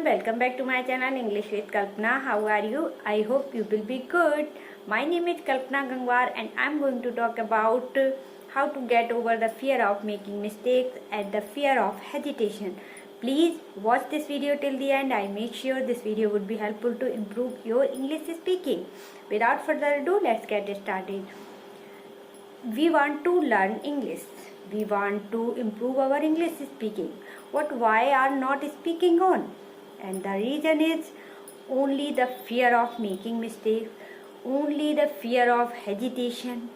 welcome back to my channel English with Kalpana. How are you? I hope you will be good. My name is Kalpana Gangwar and I am going to talk about how to get over the fear of making mistakes and the fear of hesitation. Please watch this video till the end. I make sure this video would be helpful to improve your English speaking. Without further ado, let's get started. We want to learn English. We want to improve our English speaking. Why are not speaking on? And the reason is only the fear of making mistakes, only the fear of hesitation,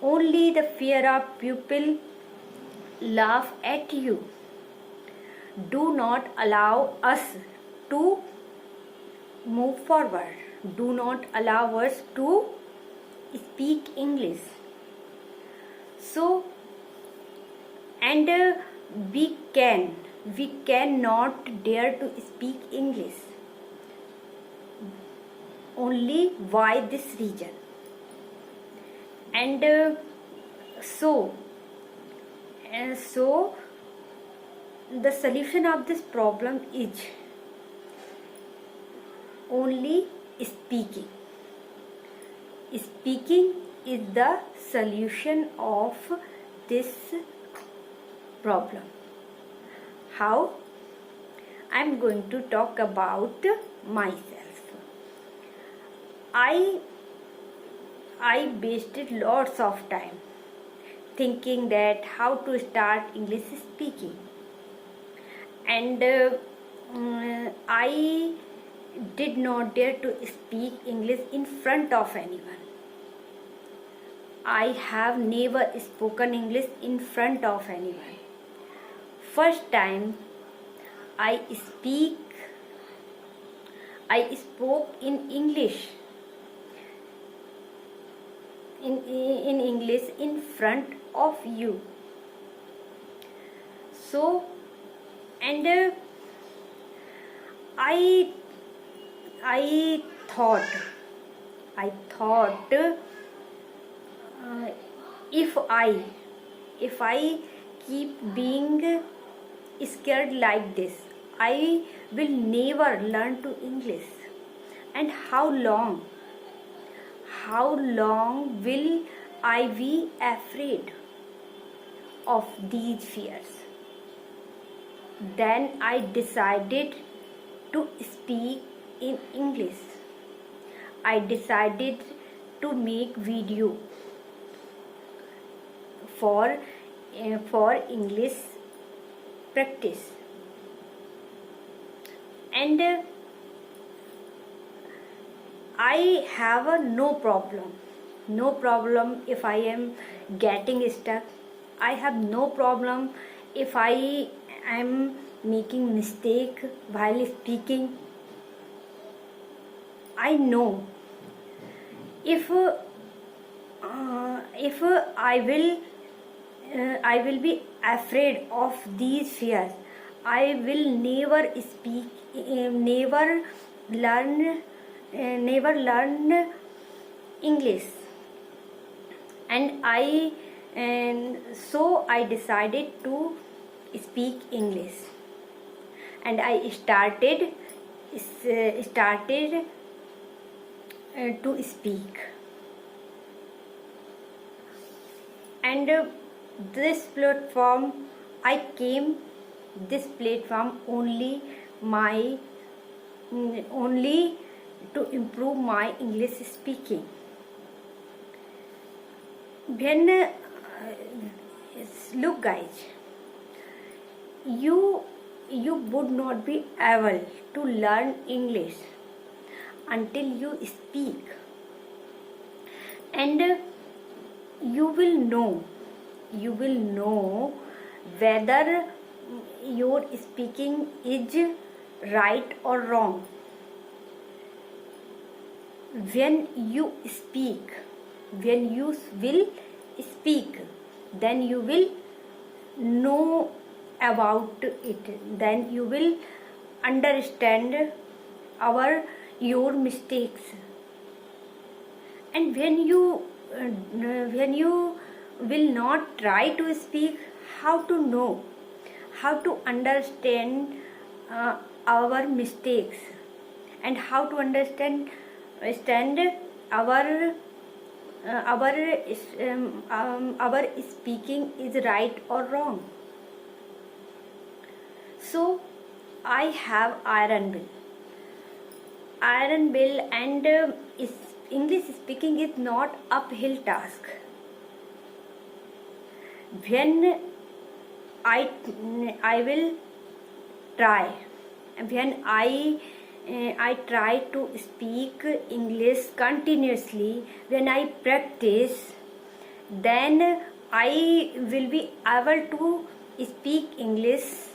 only the fear of people laugh at you. Do not allow us to move forward. Do not allow us to speak English. So, and we cannot dare to speak English. Only why this reason? And so the solution of this problem is only speaking. Speaking is the solution of this problem. How? I am going to talk about myself. I wasted lots of time thinking that how to start English speaking, and I did not dare to speak English in front of anyone. I have never spoken English in front of anyone. First time I spoke in English in front of you. So, and I thought if I keep being scared like this, I will never learn to English. And how long will I be afraid of these fears? Then I decided to speak in English. I decided to make video for English practice. And I have no problem if I am getting stuck. I have no problem if I am making mistake while speaking. I know if I will be afraid of these fears, I will never speak, never learn English. And so I decided to speak English, and I started to speak. And this platform only to improve my English speaking. When look guys, you would not be able to learn English until you speak, and you will know whether your speaking is right or wrong. When you will speak, then you will know about it. Then you will understand your mistakes. And when you will not try to speak, how to know, how to understand our mistakes and how to understand our our speaking is right or wrong. So I have iron will and English speaking is not uphill task. When I will try, when I try to speak English continuously, when I practice, then I will be able to speak English,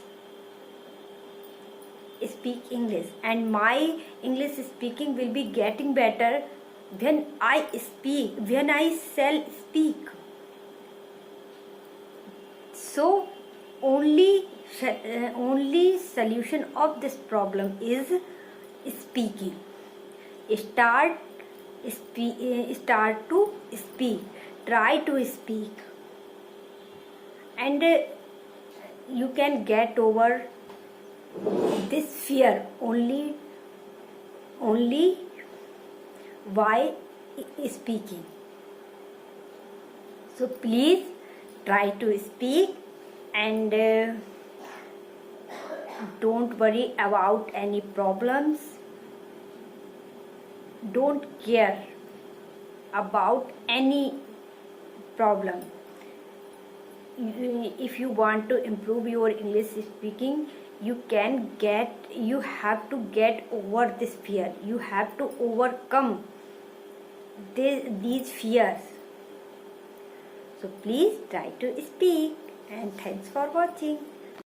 and my English speaking will be getting better when I shall speak. So only solution of this problem is speaking. Start to speak. Try to speak, and you can get over this fear only by speaking. So please try to speak, and don't worry about any problems. Don't care about any problem. If you want to improve your English speaking, you have to get over this fear. You have to overcome these fears. So please try to speak, and thanks for watching.